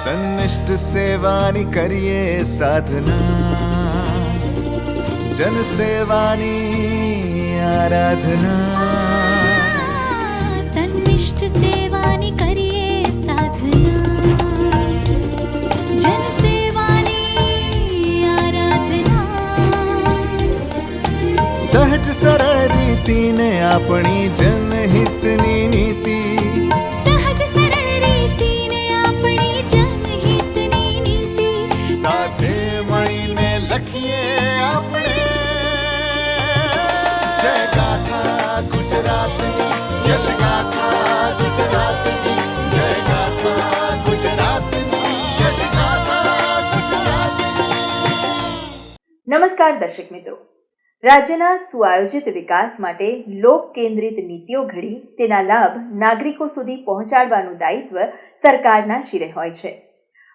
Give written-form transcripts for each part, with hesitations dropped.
સન્નિષ્ઠ સેવાની કરીએ સાધના, જન સેવાની આરાધના, સન્નિષ્ઠ સેવાની કરીએ સાધના, જન સેવાની આરાધના, સહજ સરળ રીતિને આપણી જનહિતની નીતિ, સાથે મળીને લખીએ આપણે જય ગાથા ગુજરાતની, યશ ગાથા ગુજરાતની, જય ગાથા ગુજરાતની, યશ ગાથા ગુજરાતની। નમસ્કાર દર્શક મિત્રો, રાજ્યના સુઆયોજિત વિકાસ માટે લોક કેન્દ્રિત નીતિઓ ઘડી તેના લાભ નાગરિકો સુધી પહોંચાડવાનું દાયિત્વ સરકારના શિરે હોય છે।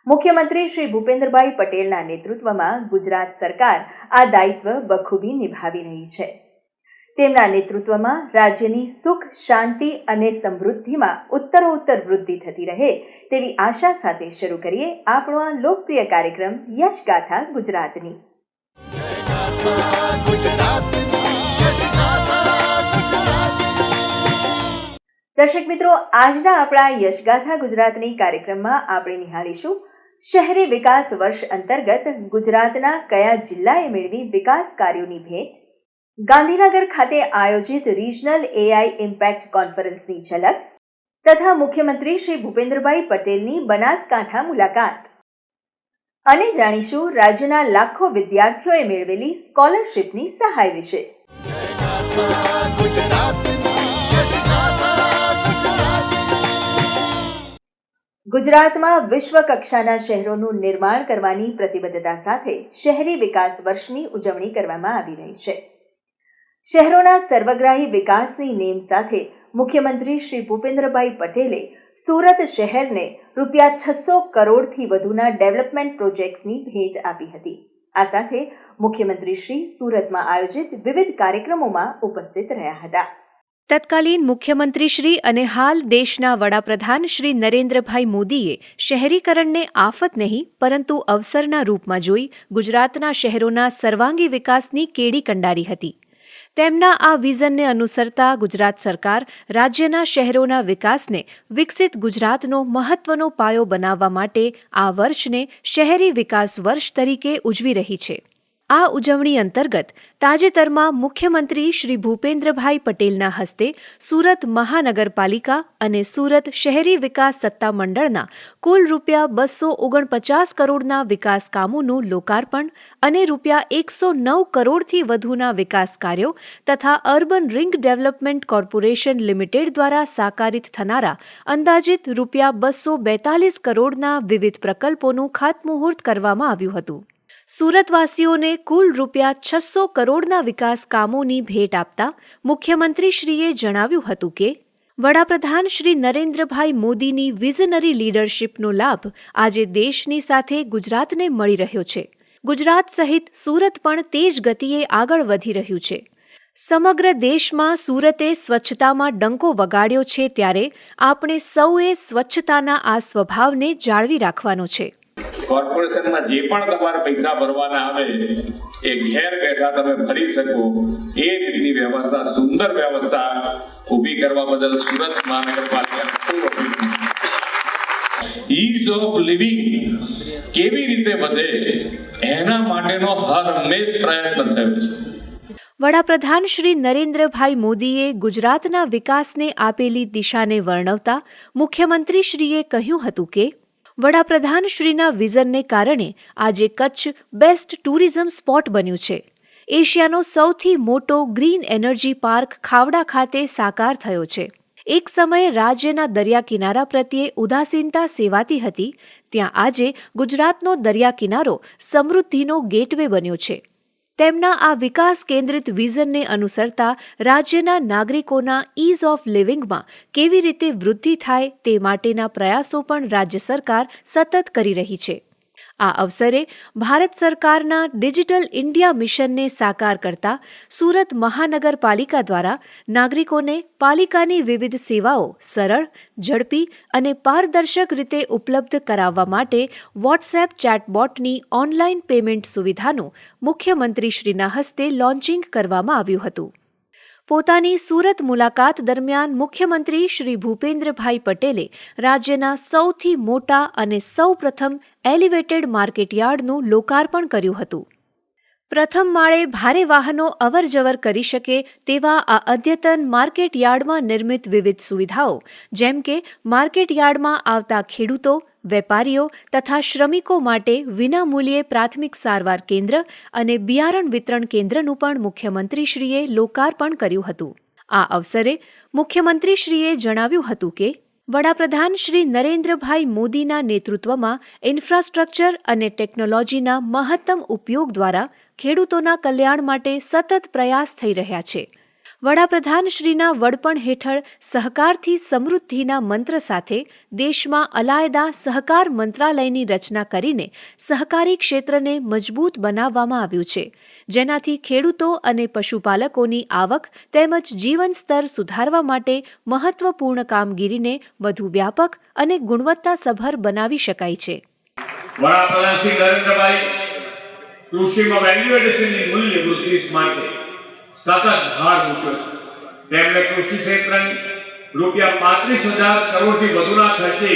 મુખ્યમંત્રી શ્રી ભૂપેન્દ્રભાઈ પટેલના નેતૃત્વમાં ગુજરાત સરકાર આ દાયિત્વ બખૂબી નિભાવી રહી છે। તેમના નેતૃત્વમાં રાજ્યની સુખ, શાંતિ અને સમૃદ્ધિમાં ઉત્તરોત્તર વૃદ્ધિ થતી રહે તેવી આશા સાથે શરૂ કરીએ આપણો આ લોકપ્રિય કાર્યક્રમ યશ ગાથા ગુજરાતની। દર્શક મિત્રો, આજના આપણા યશગાથા ગુજરાતની કાર્યક્રમમાં આપણે નિહાળીશું શહેરી વિકાસ વર્ષ અંતર્ગત ગુજરાતના કયા જિલ્લાએ મેળવી વિકાસ કાર્યોની ભેટ, ગાંધીનગર ખાતે આયોજિત રિજનલ એઆઈ ઇમ્પેક્ટ કોન્ફરન્સની ઝલક તથા મુખ્યમંત્રી શ્રી ભૂપેન્દ્રભાઈ પટેલની બનાસકાંઠા મુલાકાત અને જાણીશું રાજ્યના લાખો વિદ્યાર્થીઓએ મેળવેલી સ્કોલરશીપની સહાય વિશે। ગુજરાતમાં વિશ્વ કક્ષાના શહેરોનું નિર્માણ કરવાની પ્રતિબદ્ધતા સાથે શહેરી વિકાસ વર્ષની ઉજવણી કરવામાં આવી રહી છે। શહેરોના સર્વગ્રાહી વિકાસની નેમ સાથે મુખ્યમંત્રી શ્રી ભૂપેન્દ્રભાઈ પટેલે સુરત શહેરને ₹600 કરોડથી વધુના ડેવલપમેન્ટ પ્રોજેક્ટ્સની ભેટ આપી હતી। આ સાથે મુખ્યમંત્રી શ્રી સુરતમાં આયોજિત વિવિધ કાર્યક્રમોમાં ઉપસ્થિત રહ્યા હતા। તત્કાલીન મુખ્યમંત્રી શ્રી અને હાલ દેશના વડાપ્રધાન શ્રી નરેન્દ્રભાઈ મોદીએ શહેરીકરણને આફત નહીં પરંતુ અવસરના રૂપમાં જોઈ ગુજરાતના શહેરોના સર્વાંગી વિકાસની કેડી કંડારી હતી। તેમના આ વિઝનને અનુસરતા ગુજરાત સરકાર રાજ્યના શહેરોના વિકાસને વિકસિત ગુજરાતનો મહત્વનો પાયો બનાવવા માટે આ વર્ષને શહેરી વિકાસ વર્ષ તરીકે ઉજવી રહી છે। આ ઉજવણી અંતર્ગત તાજેતરમાં મુખ્યમંત્રી શ્રી ભૂપેન્દ્રભાઈ પટેલના હસ્તે સુરત મહાનગરપાલિકા અને સુરત શહેરી વિકાસ સત્તામંડળના કુલ ₹249 કરોડના વિકાસ કામોનું લોકાર્પણ અને ₹109 કરોડથી વધુના વિકાસ કાર્યો તથા urban ring development corporation limited દ્વારા સાકારિત થનારા અંદાજિત ₹242 કરોડના વિવિધ પ્રકલ્પોનું ખાતમુહૂર્ત કરવામાં આવ્યું હતું। સુરતવાસીઓને કુલ ₹600 કરોડના વિકાસ કામોની ભેટ આપતા મુખ્યમંત્રીશ્રીએ જણાવ્યું હતું કે વડાપ્રધાન શ્રી નરેન્દ્રભાઈ મોદીની વિઝનરી લીડરશીપનો લાભ આજે દેશની સાથે ગુજરાતને મળી રહ્યો છે। ગુજરાત સહિત સુરત પણ તેજ ગતિએ આગળ વધી રહ્યું છે। સમગ્ર દેશમાં સુરતે સ્વચ્છતામાં ડંકો વગાડ્યો છે ત્યારે આપણે સૌએ સ્વચ્છતાના આ સ્વભાવને જાળવી રાખવાનો છે। કોર્પોરેશનમાં જે પણ તમારે પૈસા ભરવાના આવે એ ઘેર બેઠા તમે ભરી શકો એ રીતની વ્યવસ્થા, સુંદર વ્યવસ્થા ઊભી કરવા બદલ સુરત મહાનગરપાલિકાનો ખૂબ અભિનંદન। ઈઝ ઓફ લિવિંગ કેવી રીતે વધે એના માટેનો હર હંમેશ પ્રયત્ન થયો છે। વડાપ્રધાન શ્રી નરેન્દ્રભાઈ મોદીએ ગુજરાતના વિકાસને આપેલી દિશાને વર્ણવતા મુખ્યમંત્રીશ્રીએ કહ્યું હતું કે વડાપ્રધાન શ્રીના વિઝનને કારણે આજે કચ્છ બેસ્ટ ટુરિઝમ સ્પોટ બન્યું છે। એશિયાનો સૌથી મોટો ગ્રીન એનર્જી પાર્ક ખાવડા ખાતે સાકાર થયો છે। એક સમયે રાજ્યના દરિયા કિનારા પ્રત્યે ઉદાસીનતા સેવાતી હતી, ત્યાં આજે ગુજરાતનો દરિયા કિનારો સમૃદ્ધિનો ગેટવે બન્યો છે। તેમના આ વિકાસ કેન્દ્રિત વિઝનને અનુસરતા રાજ્યના નાગરિકોના ઇઝ ઓફ લિવિંગમાં કેવી રીતે વૃદ્ધિ થાય તે માટેના પ્રયાસો પણ રાજ્ય સરકાર સતત કરી રહી છે। આ અવસરે ભારત સરકારના ડિજિટલ ઇન્ડિયા મિશનને સાકાર કરતા સુરત મહાનગરપાલિકા દ્વારા નાગરિકોને પાલિકાની વિવિધ સેવાઓ સરળ, ઝડપી અને પારદર્શક રીતે ઉપલબ્ધ કરાવવા માટે વોટ્સએપ ચેટબોટની ઓનલાઈન પેમેન્ટ સુવિધાનું મુખ્યમંત્રીશ્રીના હસ્તે લોન્ચિંગ કરવામાં આવ્યું હતું. પોતાની સુરત મુલાકાત દરમિયાન મુખ્યમંત્રી શ્રી ભૂપેન્દ્રભાઈ પટેલે રાજ્યના સૌથી મોટા અને સૌપ્રથમ એલિવેટેડ માર્કેટયાર્ડનું લોકાર્પણ કર્યું હતું. પ્રથમ માળે ભારે વાહનો અવરજવર કરી શકે તેવા આ અદ્યતન માર્કેટયાર્ડમાં નિર્મિત વિવિધ સુવિધાઓ જેમ કે માર્કેટયાર્ડમાં આવતા ખેડૂતો, વેપારીઓ તથા શ્રમિકો માટે વિનામૂલ્યે પ્રાથમિક સારવાર કેન્દ્ર અને બિયારણ વિતરણ કેન્દ્રનું પણ મુખ્યમંત્રીશ્રીએ લોકાર્પણ કર્યું હતું. આ અવસરે મુખ્યમંત્રીશ્રીએ જણાવ્યું હતું કે વડાપ્રધાન શ્રી નરેન્દ્રભાઈ મોદીના નેતૃત્વમાં ઇન્ફ્રાસ્ટ્રક્ચર અને ટેકનોલોજીના મહત્તમ ઉપયોગ દ્વારા ખેડૂતોના કલ્યાણ માટે સતત પ્રયાસ થઈ રહ્યા છે. વડાપ્રધાનશ્રીના વડપણ હેઠળ સહકારથી સમૃદ્ધિના મંત્ર સાથે દેશમાં અલાયદા સહકાર મંત્રાલયની રચના કરીને સહકારી ક્ષેત્રને મજબૂત બનાવવામાં આવ્યું છે, જેનાથી ખેડૂતો અને પશુપાલકોની આવક તેમજ જીવન સ્તર સુધારવા માટે મહત્વપૂર્ણ કામગીરીને વધુ વ્યાપક અને ગુણવત્તાસભર બનાવી શકાય છે. વડાપ્રધાન શ્રી નરેન્દ્રભાઈ કૃષિમાં વેલ્યુ એડિશનની મૂલ્ય વૃદ્ધિ માટે સતત ભાર મૂક્યો છે. તેમણે કૃષિ ક્ષેત્રની ₹35,000 કરોડથી વધુના ખર્ચે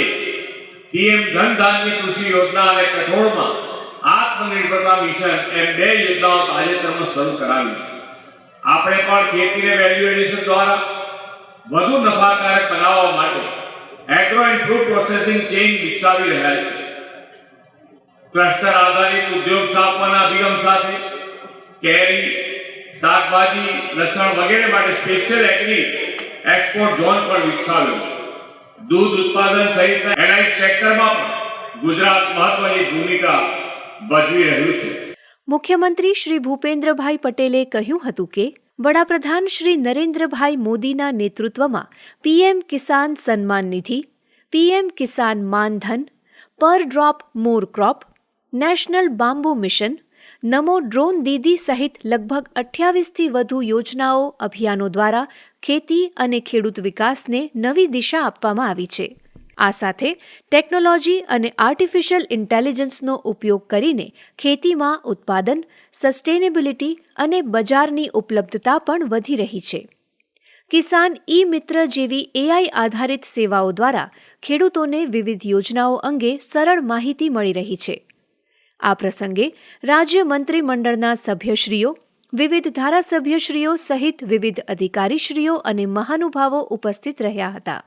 પીએમ ધન ધાન્ય કૃષિ યોજના અને કઠોળમાં આત્મનિર્ભરતા મિશન એમ 2 યોજનાઓ તાજેતરમાં શરૂ કરાવી છે. આપણે પણ ખેતીને વેલ્યુ એડિશન દ્વારા વધુ નફાકારક બનાવવા માટે agro and food processing chain વિકસાવી રહ્યા છે. ક્લસ્ટર આધારિત ઉદ્યોગ સ્થાપવાના અભિગમ સાથે કેરી, શાકભાજી, લસણ વગેરે માટે સ્પેશિયલ એગ્રી એક્સપોર્ટ ઝોન પણ વિકસાવ્યો. દૂધ ઉત્પાદન સહિતના એલાઇડ સેક્ટરમાં પણ ગુજરાત મહત્વની ભૂમિકા ભજવી રહ્યું છે. મુખ્યમંત્રી શ્રી ભૂપેન્દ્રભાઈ પટેલે કહ્યું હતું કે વડાપ્રધાન શ્રી નરેન્દ્રભાઈ મોદીના નેતૃત્વમાં પીએમ કિસાન સન્માન નિધિ, પીએમ કિસાન માનધન, પર ડ્રોપ મોર ક્રોપ, નેશનલ બાંબુ મિશન, નમો ડ્રોન દીદી સહિત લગભગ 28થી વધુ યોજનાઓ અભિયાનો દ્વારા ખેતી અને ખેડૂત વિકાસને નવી દિશા આપવામાં આવી છે. આ સાથે ટેકનોલોજી અને આર્ટિફિશિયલ ઇન્ટેલિજન્સનો ઉપયોગ કરીને ખેતીમાં ઉત્પાદન, સસ્ટેનેબિલિટી અને બજારની ઉપલબ્ધતા પણ વધી રહી છે. કિસાન ઈ મિત્ર જેવી એઆઈ આધારિત સેવાઓ દ્વારા ખેડૂતોને વિવિધ યોજનાઓ અંગે સરળ માહિતી મળી રહી છે. આ પ્રસંગે રાજ્ય મંત્રીમંડળના સભ્યશ્રીઓ, વિવિધ ધારાસભ્યશ્રીઓ સહિત વિવિધ અધિકારીશ્રીઓ અને મહાનુભાવો ઉપસ્થિત રહ્યા હતા.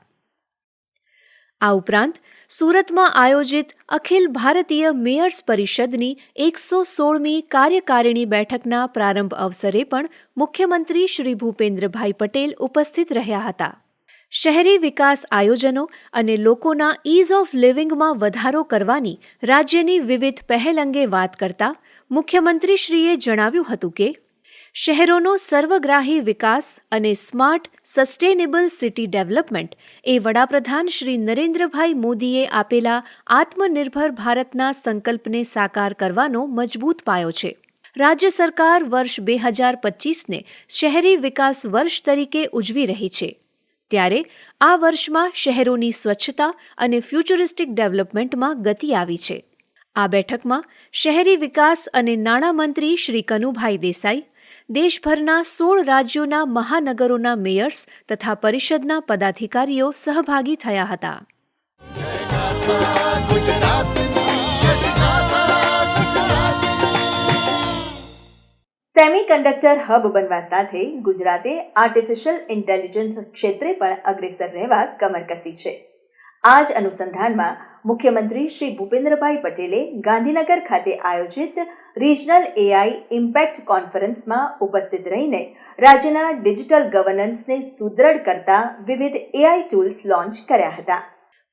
આ ઉપરાંત સુરતમાં આયોજિત અખિલ ભારતીય મેયર્સ પરિષદની 116મી કાર્યકારિણી બેઠકના પ્રારંભ અવસરે પણ મુખ્યમંત્રી શ્રી ભૂપેન્દ્રભાઈ પટેલ ઉપસ્થિત રહ્યા હતા. શહેરી વિકાસ આયોજનો અને લોકોના ઇઝ ઓફ લિવિંગમાં વધારો કરવાની રાજ્યની વિવિધ પહેલ અંગે વાત કરતા મુખ્યમંત્રીશ્રીએ જણાવ્યું હતું કે શહેરોનો સર્વગ્રાહી વિકાસ અને સ્માર્ટ સસ્ટેનેબલ સિટી ડેવલપમેન્ટ એ વડાપ્રધાન શ્રી નરેન્દ્રભાઈ મોદીએ આપેલા આત્મનિર્ભર ભારતના સંકલ્પને સાકાર કરવાનો મજબૂત પાયો છે. રાજ્ય સરકાર વર્ષ 2025ને શહેરી વિકાસ વર્ષ તરીકે ઉજવી રહી છે. ત્યારે આ વર્ષમાં શહેરોની સ્વચ્છતા અને ફ્યુચરિસ્ટિક ડેવલપમેન્ટમાં ગતિ આવી છે. આ બેઠકમાં શહેરી વિકાસ અને નાણામંત્રી શ્રી કનુભાઈ દેસાઈ, દેશભરના 16 રાજ્યોના મહાનગરોના મેયર્સ તથા પરિષદના પદાધિકારીઓ સહભાગી થયા હતા. સેમિકન્ડક્ટર હબ બનવા સાથે ગુજરાતે આર્ટિફિશિયલ ઇન્ટેલિજન્સ ક્ષેત્રે પણ અગ્રેસર રહેવા કમર કસી છે. આ જ અનુસંધાનમાં મુખ્યમંત્રી શ્રી ભૂપેન્દ્રભાઈ પટેલે ગાંધીનગર ખાતે આયોજિત રિજનલ એઆઈ ઇમ્પેક્ટ કોન્ફરન્સમાં ઉપસ્થિત રહીને રાજ્યના ડિજિટલ ગવર્નન્સને સુદૃઢ કરતા વિવિધ એઆઈ ટૂલ્સ લોન્ચ કર્યા હતા.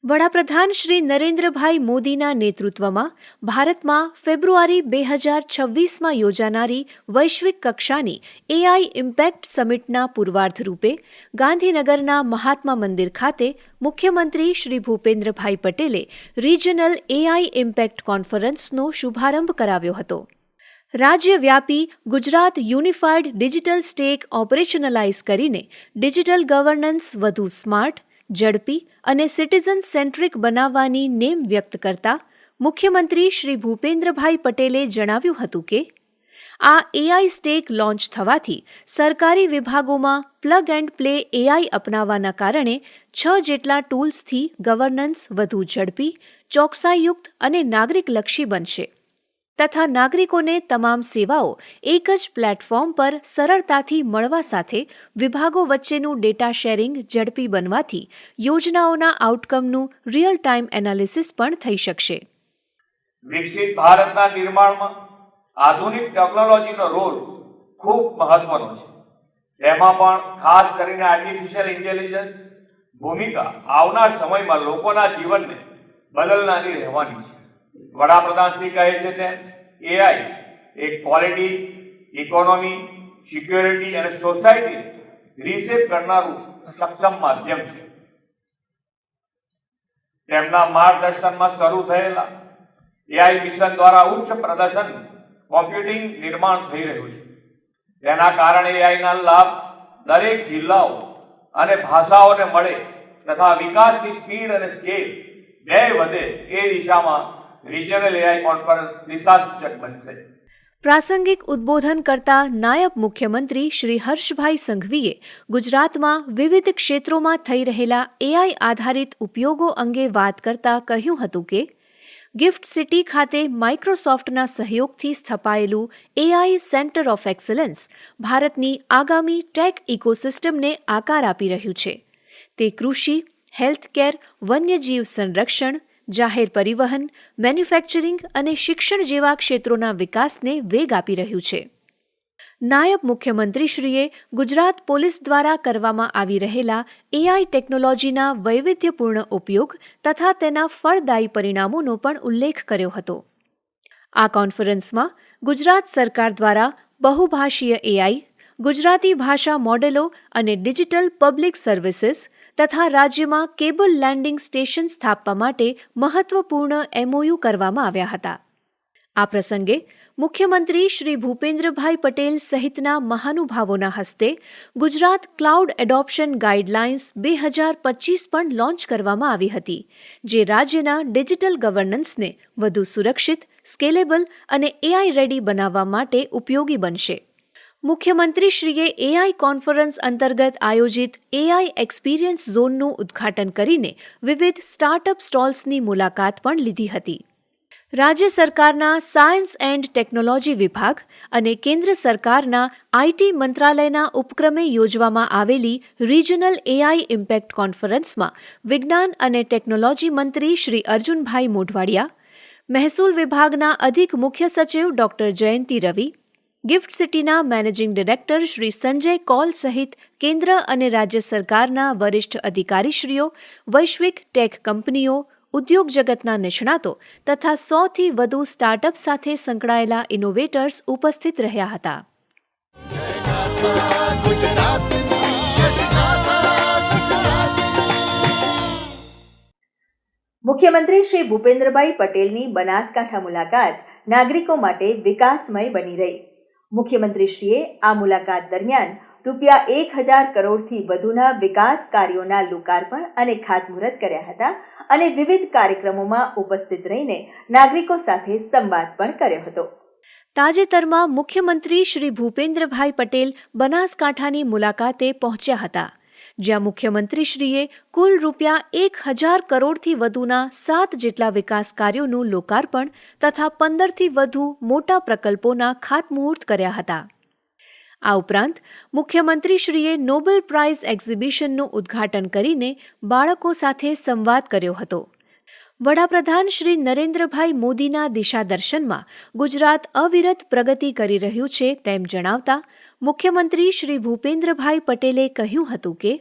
વડાપ્રધાન શ્રી નરેન્દ્રભાઈ મોદીના નેતૃત્વમાં ભારતમાં ફેબ્રુઆરી 2026માં યોજાનારી વૈશ્વિક કક્ષાની એઆઈ ઇમ્પેક્ટ સમિટના પૂર્વાર્ધ રૂપે ગાંધીનગરના મહાત્મા મંદિર ખાતે મુખ્યમંત્રી શ્રી ભૂપેન્દ્રભાઈ પટેલે રિજનલ એઆઈ ઇમ્પેક્ટ કોન્ફરન્સનો શુભારંભ કરાવ્યો હતો. રાજ્યવ્યાપી ગુજરાત યુનિફાઈડ ડિજિટલ સ્ટેક ઓપરેશનલાઇઝ કરીને ડિજિટલ ગવર્નન્સ વધુ સ્માર્ટ, ઝડપી અને સિટીઝન સેન્ટ્રિક બનાવવાની નેમ વ્યક્ત કરતા મુખ્યમંત્રી શ્રી ભૂપેન્દ્રભાઈ પટેલે જણાવ્યું હતું કે આ એઆઈ સ્ટેક લોન્ચ થવાથી સરકારી વિભાગોમાં પ્લગ એન્ડ પ્લે એઆઈ અપનાવવાના કારણે 6 જેટલા ટૂલ્સથી ગવર્નન્સ વધુ ઝડપી, ચોકસાઈયુક્ત અને નાગરિકલક્ષી બનશે તથા નાગરિકોને તમામ સેવાઓ એક જ પ્લેટફોર્મ પર સરળતાથી મળવા સાથે વિભાગો વચ્ચેનું ડેટા શેરિંગ ઝડપી બનવાથી યોજનાઓના આઉટકમનું રિયલ ટાઈમ એનાલિસિસ પણ થઈ શકશે. વિકસિત ભારતના નિર્માણમાં આધુનિક ટેકનોલોજીનો રોલ ખૂબ મહત્વનો છે. તેમાં પણ ખાસ કરીને આર્ટિફિશિયલ ઇન્ટેલિજન્સ ભૂમિકા આવનાર સમયમાં લોકોના જીવનને બદલનારી રહેવાની છે. વડાપ્રધાન શ્રી કહે છે તેમ એઆઈ એક ક્વોલિટી, ઇકોનોમી, સિક્યોરિટી અને સોસાયટી રીશેપ કરનારું સક્ષમ માધ્યમ છે. તેમના માર્ગદર્શનમાં શરૂ થયેલા એઆઈ મિશન દ્વારા ઉચ્ચ પ્રદર્શન કોમ્પ્યુટિંગ નિર્માણ થઈ રહ્યું છે. તેના કારણે એઆઈના લાભ દરેક જિલ્લાઓ અને ભાષાઓને મળે તથા વિકાસની સ્પીડ અને સ્કેલ બે વધે એ દિશામાં રિજનલ એઆઈ કોન્ફરન્સ દિશાસૂચક બનશે. પ્રાસંગિક ઉદ્બોધન કરતા નાયબ મુખ્યમંત્રી શ્રી હર્ષભાઈ સંઘવીએ ગુજરાતમાં વિવિધ ક્ષેત્રોમાં થઈ રહેલા એઆઈ આધારિત ઉપયોગો અંગે વાત કરતા કહ્યું હતું કે ગિફ્ટ સિટી ખાતે માઇક્રોસોફ્ટના સહયોગથી સ્થપાયેલું એઆઈ સેન્ટર ઓફ એક્સલન્સ ભારતની આગામી ટેક ઇકોસિસ્ટમને આકાર આપી રહ્યું છે. તે કૃષિ, હેલ્થકેર, વન્યજીવ સંરક્ષણ, જાહેર પરિવહન, મેન્યુફેક્ચરિંગ અને શિક્ષણ જેવા ક્ષેત્રોના વિકાસને વેગ આપી રહ્યું છે. નાયબ મુખ્યમંત્રીશ્રીએ ગુજરાત પોલીસ દ્વારા કરવામાં આવી રહેલા એઆઈ ટેકનોલોજીના વૈવિધ્યપૂર્ણ ઉપયોગ તથા તેના ફળદાયી પરિણામોનો પણ ઉલ્લેખ કર્યો હતો. આ કોન્ફરન્સમાં ગુજરાત સરકાર દ્વારા બહુભાષીય એઆઈ, ગુજરાતી ભાષા મોડેલો અને ડિજિટલ પબ્લિક સર્વિસીસ તથા રાજ્યમાં કેબલ લેન્ડિંગ સ્ટેશન સ્થાપવા માટે મહત્વપૂર્ણ એમઓયુ કરવામાં આવ્યા હતા. આ પ્રસંગે મુખ્યમંત્રી શ્રી ભૂપેન્દ્રભાઈ પટેલ સહિતના મહાનુભાવોના હસ્તે ગુજરાત ક્લાઉડ એડોપ્શન ગાઈડલાઇન્સ 2025 પણ લોન્ચ કરવામાં આવી હતી, જે રાજ્યના ડિજિટલ ગવર્નન્સને વધુ સુરક્ષિત, સ્કેલેબલ અને એઆઈ રેડી બનાવવા માટે ઉપયોગી બનશે. મુખ્યમંત્રીશ્રીએ એઆઈ કોન્ફરન્સ અંતર્ગત આયોજિત એઆઈ એક્સપિરિયન્સ ઝોનનું ઉદ્ઘાટન કરીને વિવિધ સ્ટાર્ટઅપ સ્ટોલ્સની મુલાકાત પણ લીધી હતી. રાજ્ય સરકારના સાયન્સ એન્ડ ટેકનોલોજી વિભાગ અને કેન્દ્ર સરકારના આઈટી મંત્રાલયના ઉપક્રમે યોજવામાં આવેલી રિજનલ એઆઈ ઇમ્પેક્ટ કોન્ફરન્સમાં વિજ્ઞાન અને ટેકનોલોજી મંત્રી શ્રી અર્જુનભાઈ મોઢવાડિયા, મહેસૂલ વિભાગના અધિક મુખ્ય સચિવ ડોક્ટર જયંતિ રવિ, ગિફ્ટ સિટીના મેનેજિંગ ડિરેક્ટર શ્રી સંજય કૌલ સહિત કેન્દ્ર અને રાજ્ય સરકારના વરિષ્ઠ અધિકારીશ્રીઓ, વૈશ્વિક ટેક કંપનીઓ, ઉદ્યોગ જગતના નિષ્ણાતો તથા 100થી વધુ સ્ટાર્ટઅપ સાથે સંકળાયેલા ઇનોવેટર્સ ઉપસ્થિત રહ્યા હતા. મુખ્યમંત્રી શ્રી ભૂપેન્દ્રભાઈ પટેલની બનાસકાંઠા મુલાકાત નાગરિકો માટે વિકાસમય બની રહી. મુખ્યમંત્રીશ્રીએ આ મુલાકાત દરમિયાન ₹1000 કરોડથી વધુના વિકાસ કાર્યોના લોકાર્પણ અને ખાતમુહૂર્ત કર્યા હતા અને વિવિધ કાર્યક્રમોમાં ઉપસ્થિત રહીને નાગરિકો સાથે સંવાદ પણ કર્યો હતો. તાજેતરમાં મુખ્યમંત્રી શ્રી ભૂપેન્દ્રભાઈ પટેલ બનાસકાંઠાની મુલાકાતે પહોંચ્યા હતા, જ્યાં મુખ્યમંત્રીશ્રીએ કુલ ₹1000 કરોડથી વધુના 7 જેટલા વિકાસ કાર્યોનું લોકાર્પણ તથા 15થી વધુ મોટા પ્રકલ્પોના ખાતમુહૂર્ત કર્યા હતા. આ ઉપરાંત મુખ્યમંત્રીશ્રીએ નોબેલ પ્રાઇઝ એક્ઝિબિશનનું ઉદ્ઘાટન કરીને બાળકો સાથે સંવાદ કર્યો હતો. વડાપ્રધાન શ્રી નરેન્દ્રભાઈ મોદીના દિશાદર્શનમાં ગુજરાત અવિરત પ્રગતિ કરી રહ્યું છે તેમ જણાવતા મુખ્યમંત્રી શ્રી ભૂપેન્દ્રભાઈ પટેલે કહ્યું હતું કે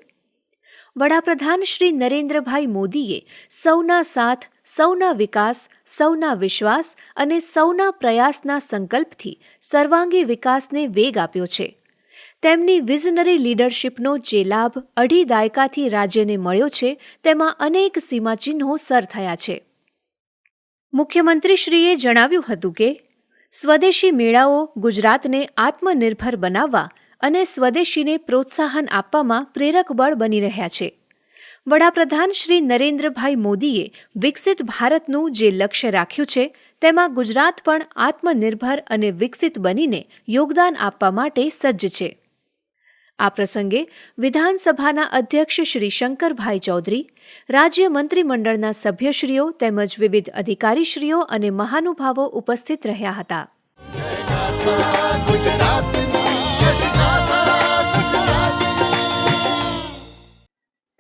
વડાપ્રધાન શ્રી નરેન્દ્રભાઈ મોદીએ સૌના સાથ, સૌના વિકાસ, સૌના વિશ્વાસ અને સૌના પ્રયાસના સંકલ્પથી સર્વાંગી વિકાસને વેગ આપ્યો છે. તેમની વિઝનરી લીડરશીપનો જે લાભ 2.5 દાયકાથી રાજ્યને મળ્યો છે તેમાં અનેક સીમાચિહ્નો સર થયા છે. મુખ્યમંત્રીશ્રીએ જણાવ્યું હતું કે સ્વદેશી મેળાઓ ગુજરાતને આત્મનિર્ભર બનાવવા અને સ્વદેશીને પ્રોત્સાહન આપવામાં પ્રેરક બળ બની રહ્યા છે. વડાપ્રધાન શ્રી નરેન્દ્રભાઈ મોદીએ વિકસિત ભારતનું જે લક્ષ્ય રાખ્યું છે તેમાં ગુજરાત પણ આત્મનિર્ભર અને વિકસિત બનીને યોગદાન આપવા માટે સજ્જ છે. આ પ્રસંગે વિધાનસભાના અધ્યક્ષ શ્રી શંકરભાઈ ચૌધરી, રાજ્ય મંત્રીમંડળના સભ્યશ્રીઓ તેમજ વિવિધ અધિકારીશ્રીઓ અને મહાનુભાવો ઉપસ્થિત રહ્યા હતા.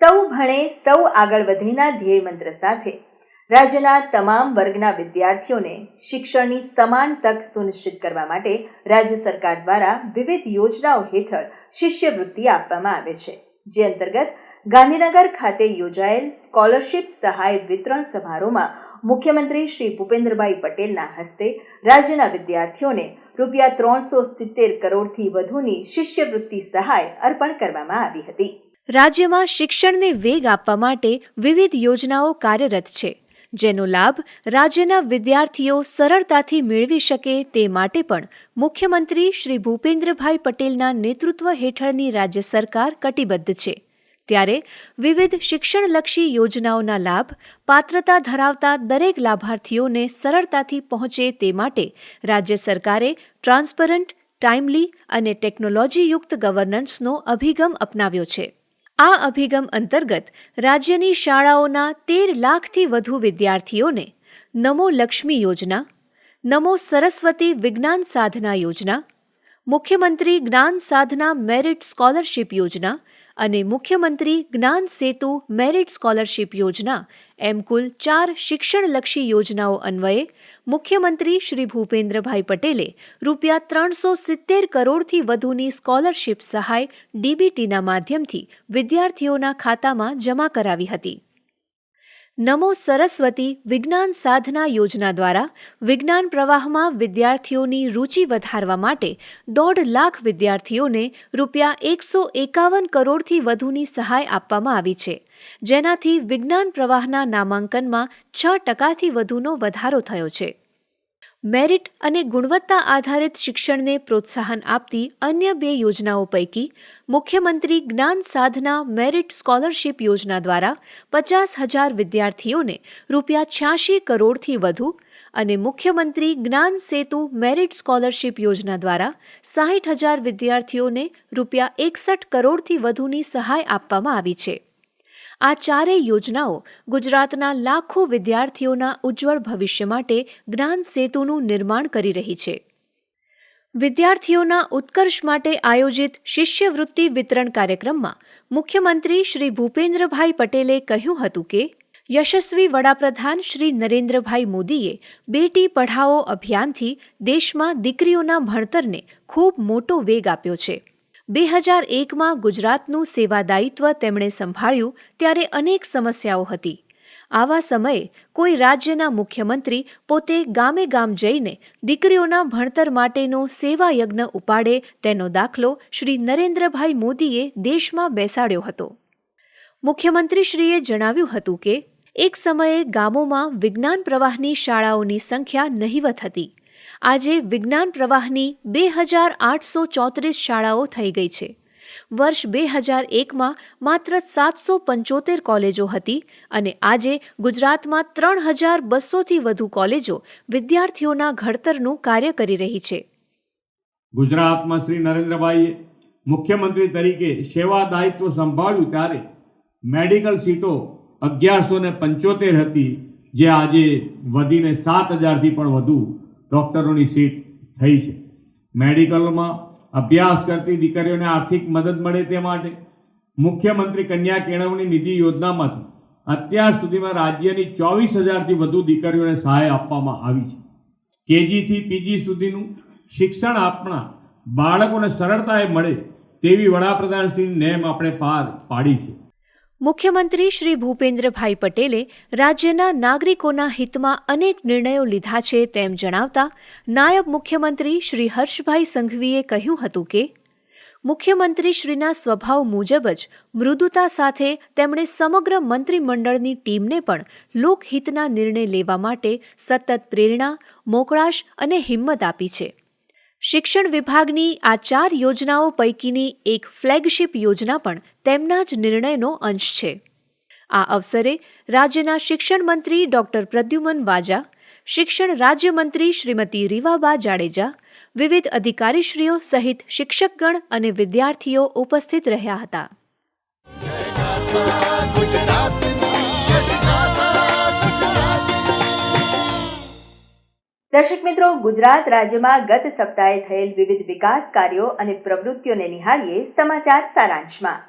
સૌ ભણે સૌ આગળ વધેના ધ્યેય મંત્ર સાથે રાજ્યના તમામ વર્ગના વિદ્યાર્થીઓને શિક્ષણની સમાન તક સુનિશ્ચિત કરવા માટે રાજ્ય સરકાર દ્વારા વિવિધ યોજનાઓ હેઠળ શિષ્યવૃત્તિ આપવામાં આવે છે. જે અંતર્ગત ગાંધીનગર ખાતે યોજાયેલ સ્કોલરશિપ સહાય વિતરણ સમારોહમાં મુખ્યમંત્રી શ્રી ભૂપેન્દ્રભાઈ પટેલના હસ્તે રાજ્યના વિદ્યાર્થીઓને ₹370 કરોડથી વધુની શિષ્યવૃત્તિ સહાય અર્પણ કરવામાં આવી હતી. રાજ્યમાં શિક્ષણને વેગ આપવા માટે વિવિધ યોજનાઓ કાર્યરત છે, જેનો લાભ રાજ્યના વિદ્યાર્થીઓ સરળતાથી મેળવી શકે તે માટે પણ મુખ્યમંત્રી શ્રી ભૂપેન્દ્રભાઈ પટેલના નેતૃત્વ હેઠળની રાજ્ય સરકાર કટિબદ્ધ છે. ત્યારે વિવિધ શિક્ષણલક્ષી યોજનાઓના લાભ પાત્રતા ધરાવતા દરેક લાભાર્થીઓને સરળતાથી પહોંચે તે માટે રાજ્ય સરકારે ટ્રાન્સપરન્ટ, ટાઇમલી અને ટેકનોલોજીયુક્ત ગવર્નન્સનો અભિગમ અપનાવ્યો છે. આ અભિગમ અંતર્ગત રાજ્યની શાળાઓના 13 લાખથી વધુ વિદ્યાર્થીઓને નમો લક્ષ્મી યોજના, નમો સરસ્વતી વિજ્ઞાન સાધના યોજના, મુખ્યમંત્રી જ્ઞાન સાધના મેરિટ સ્કોલરશિપ યોજના અને મુખ્યમંત્રી જ્ઞાન સેતુ મેરિટ સ્કોલરશિપ યોજના એમ કુલ 4 શિક્ષણલક્ષી યોજનાઓ અન્વયે મુખ્યમંત્રી શ્રી ભૂપેન્દ્રભાઈ પટેલે ₹370 કરોડથી વધુની સ્કોલરશિપ સહાય ડીબીટીના માધ્યમથી વિદ્યાર્થીઓના ખાતામાં જમા કરાવી હતી. નમો સરસ્વતી વિજ્ઞાન સાધના યોજના દ્વારા વિજ્ઞાન પ્રવાહમાં વિદ્યાર્થીઓની રુચિ વધારવા માટે 1.5 લાખ વિદ્યાર્થીઓને ₹151 કરોડથી વધુની સહાય આપવામાં આવી છે, જેનાથી વિજ્ઞાન પ્રવાહના નામાંકનમાં 6% વધુનો વધારો થયો છે. મેરિટ અને ગુણવત્તા આધારિત શિક્ષણને પ્રોત્સાહન આપતી અન્ય 2 યોજનાઓ પૈકી મુખ્યમંત્રી જ્ઞાન સાધના મેરિટ સ્કોલરશિપ યોજના દ્વારા 50,000 વિદ્યાર્થીઓને ₹86 કરોડથી વધુ અને મુખ્યમંત્રી જ્ઞાન સેતુ મેરિટ સ્કોલરશિપ યોજના દ્વારા 60,000 વિદ્યાર્થીઓને ₹61 કરોડથી વધુની સહાય આપવામાં આવી છે. આ 4 યોજનાઓ ગુજરાતના લાખો વિદ્યાર્થીઓના ઉજ્જવળ ભવિષ્ય માટે જ્ઞાન સેતુનું નિર્માણ કરી રહી છે. વિદ્યાર્થીઓના ઉત્કર્ષ માટે આયોજિત શિષ્યવૃત્તિ વિતરણ કાર્યક્રમમાં મુખ્યમંત્રી શ્રી ભૂપેન્દ્રભાઈ પટેલે કહ્યું હતું કે યશસ્વી વડાપ્રધાન શ્રી નરેન્દ્રભાઈ મોદીએ બેટી પઢાઓ અભિયાનથી દેશમાં દીકરીઓના ભણતરને ખૂબ મોટો વેગ આપ્યો છે. 2001માં ગુજરાતનું સેવાદાયિત્વ તેમણે સંભાળ્યું ત્યારે અનેક સમસ્યાઓ હતી. આવા સમયે કોઈ રાજ્યના મુખ્યમંત્રી પોતે ગામે ગામ જઈને દીકરીઓના ભણતર માટેનો સેવા યજ્ઞ ઉપાડે તેનો દાખલો શ્રી નરેન્દ્રભાઈ મોદીએ દેશમાં બેસાડ્યો હતો. મુખ્યમંત્રીશ્રીએ જણાવ્યું હતું કે એક સમયે ગામોમાં વિજ્ઞાન પ્રવાહની શાળાઓની સંખ્યા નહિવત હતી. આજે વિજ્ઞાન પ્રવાહની 2,834 શાળાઓ થઈ ગઈ છે. વર્ષ 2001માં માત્ર 775 કોલેજો હતી અને આજે ગુજરાતમાં 3,200થી વધુ કોલેજો વિદ્યાર્થીઓના ઘડતરનું કાર્ય કરી રહી છે. ગુજરાતમાં શ્રી નરેન્દ્રભાઈએ મુખ્યમંત્રી તરીકે સેવા દાયિત્વ સંભાળ્યું ત્યારે મેડિકલ સીટો 1,175 હતી, જે આજે વધીને 7,000થી પણ વધુ ડૉક્ટરોની સીટ થઈ છે. મેડિકલમાં અભ્યાસ કરતી દીકરીઓને આર્થિક મદદ મળે તે માટે મુખ્યમંત્રી કન્યા કેળવણી નિધિ યોજનામાંથી અત્યાર સુધીમાં રાજ્યની 24,000થી વધુ દીકરીઓને સહાય આપવામાં આવી છે. કેજીથી પીજી સુધીનું શિક્ષણ આપણા બાળકોને સરળતાએ મળે તેવી વડાપ્રધાનશ્રીની નેમ આપણે પાર પાડી છે. મુખ્યમંત્રી શ્રી ભૂપેન્દ્રભાઈ પટેલે રાજ્યના નાગરિકોના હિતમાં અનેક નિર્ણયો લીધા છે તેમ જણાવતા નાયબ મુખ્યમંત્રી શ્રી હર્ષભાઈ સંઘવીએ કહ્યું હતું કે મુખ્યમંત્રીશ્રીના સ્વભાવ મુજબ જ મૃદુતા સાથે તેમણે સમગ્ર મંત્રીમંડળની ટીમને પણ લોકહિતના નિર્ણય લેવા માટે સતત પ્રેરણા, મોકળાશ અને હિંમત આપી છે. શિક્ષણ વિભાગની આ 4 યોજનાઓ પૈકીની એક ફ્લેગશિપ યોજના પણ તેમના જ નિર્ણયનો અંશ છે. આ અવસરે રાજ્યના શિક્ષણ મંત્રી ડોક્ટર પ્રદ્યુમન વાજા, શિક્ષણ રાજ્યમંત્રી શ્રીમતી રીવાબા જાડેજા, વિવિધ અધિકારીશ્રીઓ સહિત શિક્ષકગણ અને વિદ્યાર્થીઓ ઉપસ્થિત રહ્યા હતા. દર્શક મિત્રો, ગુજરાત રાજ્યમાં ગત સપ્તાહે થયેલ વિવિધ વિકાસ કાર્યો અને પ્રવૃત્તિઓને નિહાળીએ સમાચાર સારાંશમાં.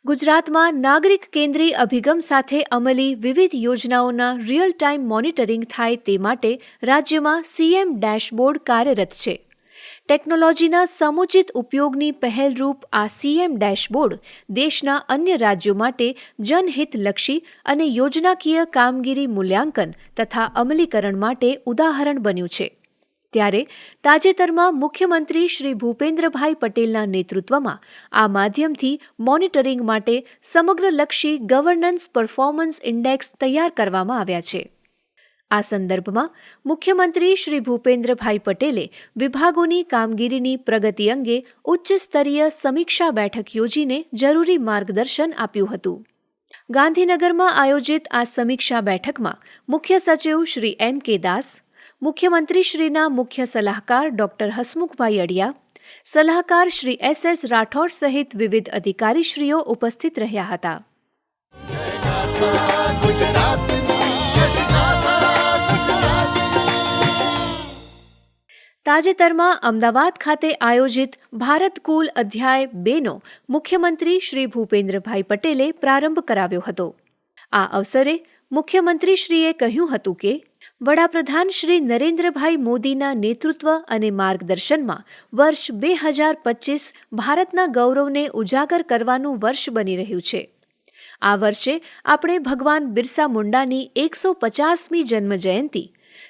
ગુજરાતમાં નાગરિક કેન્દ્રીય અભિગમ સાથે અમલી વિવિધ યોજનાઓના રિયલ ટાઈમ મોનિટરિંગ થાય તે માટે રાજ્યમાં સીએમ ડેશબોર્ડ કાર્યરત છે. ટેકનોલોજીના સમુચિત ઉપયોગની પહેલરૂપ આ સીએમ ડેશબોર્ડ દેશના અન્ય રાજ્યો માટે જનહિતલક્ષી અને યોજનાકીય કામગીરી મૂલ્યાંકન તથા અમલીકરણ માટે ઉદાહરણ બન્યું છે. ત્યારે તાજેતરમાં મુખ્યમંત્રી શ્રી ભૂપેન્દ્રભાઈ પટેલના નેતૃત્વમાં આ માધ્યમથી મોનિટરિંગ માટે સમગ્રલક્ષી ગવર્નન્સ પરફોર્મન્સ ઇન્ડેક્સ તૈયાર કરવામાં આવ્યા છે. આ સંદર્ભમાં મુખ્યમંત્રી શ્રી ભૂપેન્દ્રભાઈ પટેલે વિભાગોની કામગીરીની પ્રગતિ અંગે ઉચ્ચ સ્તરીય સમીક્ષા બેઠક યોજીને જરૂરી માર્ગદર્શન આપ્યું હતું. ગાંધીનગરમાં આયોજિત આ સમીક્ષા બેઠકમાં મુખ્ય સચિવ શ્રી M.K. દાસ, મુખ્યમંત્રીશ્રીના મુખ્ય સલાહકાર ડોક્ટર હસમુખભાઈ અડિયા, સલાહકાર શ્રી S.S. રાઠોડ સહિત વિવિધ અધિકારીશ્રીઓ ઉપસ્થિત રહ્યા હતા. તાજેતરમાં અમદાવાદ ખાતે આયોજિત ભારત કુલ અધ્યાય 2નો મુખ્યમંત્રી શ્રી ભૂપેન્દ્રભાઈ પટેલે પ્રારંભ કરાવ્યો હતો. આ અવસરે મુખ્યમંત્રીશ્રીએ કહ્યું હતું કે વડાપ્રધાન શ્રી નરેન્દ્રભાઈ મોદીના નેતૃત્વ અને માર્ગદર્શનમાં વર્ષ 2025 ભારતના ગૌરવને ઉજાગર કરવાનું વર્ષ બની રહ્યું છે. આ વર્ષે આપણે ભગવાન બિરસા મુંડાની 150મી જન્મજયંતિ,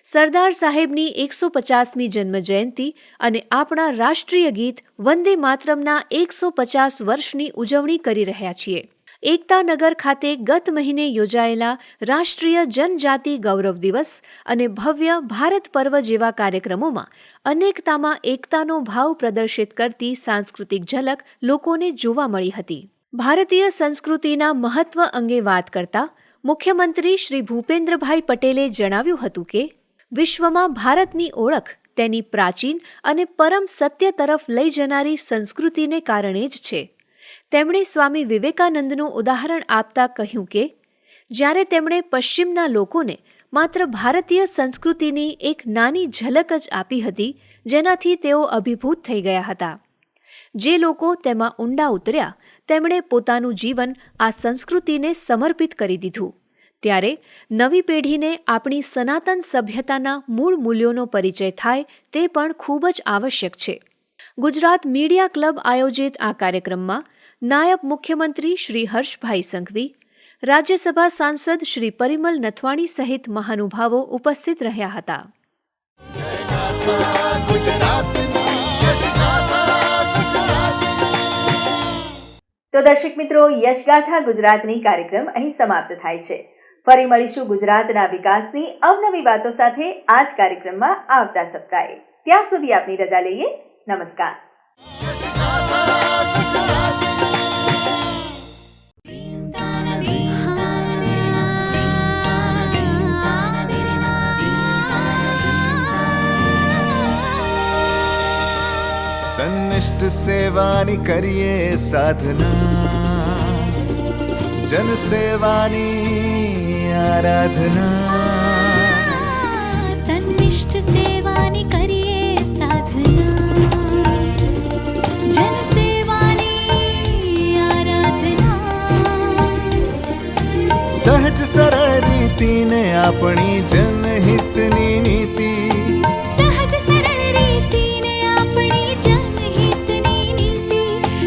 સરદાર સાહેબની 150મી જન્મજયંતિ અને આપણા રાષ્ટ્રીય ગીત વંદે માતરમના 150 વર્ષની ઉજવણી કરી રહ્યા છીએ. એકતાનગર ખાતે ગત મહિને યોજાયેલા રાષ્ટ્રીય જનજાતિ ગૌરવ દિવસ અને ભવ્ય ભારત પર્વ જેવા કાર્યક્રમોમાં અનેકતામાં એકતાનો ભાવ પ્રદર્શિત કરતી સાંસ્કૃતિક ઝલક લોકોને જોવા મળી હતી. ભારતીય સંસ્કૃતિના મહત્વ અંગે વાત કરતા મુખ્યમંત્રી શ્રી ભૂપેન્દ્રભાઈ પટેલે જણાવ્યું હતું કે વિશ્વમાં ભારતની ઓળખ તેની પ્રાચીન અને પરમ સત્ય તરફ લઈ જનારી સંસ્કૃતિને કારણે જ છે. તેમણે સ્વામી વિવેકાનંદનું ઉદાહરણ આપતા કહ્યું કે જ્યારે તેમણે પશ્ચિમના લોકોને માત્ર ભારતીય સંસ્કૃતિની એક નાની ઝલક જ આપી હતી, જેનાથી તેઓ અભિભૂત થઈ ગયા હતા. જે લોકો તેમાં ઊંડા ઉતર્યા તેમણે પોતાનું જીવન આ સંસ્કૃતિને સમર્પિત કરી દીધું. ત્યારે નવી પેઢીને આપણી સનાતન સભ્યતાના મૂળ મૂલ્યોનો પરિચય થાય તે પણ ખૂબ જ આવશ્યક છે. ગુજરાત મીડિયા ક્લબ આયોજિત આ કાર્યક્રમમાં નાયબ મુખ્યમંત્રી શ્રી હર્ષભાઈ સંઘવી, રાજ્યસભા સાંસદ શ્રી પરિમલ નથવાણી સહિત મહાનુભાવો ઉપસ્થિત રહ્યા હતા. તો દર્શક મિત્રો, યશગાથા ગુજરાતની કાર્યક્રમ અહીં સમાપ્ત થાય છે. ફરી મળીશું ગુજરાતના વિકાસની અવનવી વાતો સાથે આ જ કાર્યક્રમમાં આવતા સપ્તાહે. ત્યાં સુધી આપની રજા લઈએ. નમસ્કાર. સન્નિષ્ઠ સેવાની કરીએ સાધના, જન સેવાની આરાધના. સન્નિષ્ઠ સેવાની કરીએ સાધના, જન સેવાની આરાધના. સહજ સરળ રીતિને આપણી જનહિતની નીતિ,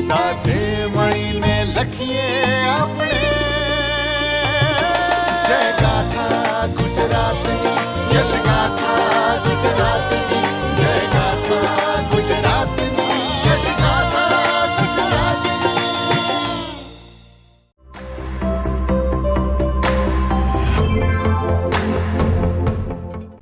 સાથે મળીને લખીએ આપણે यश गाथा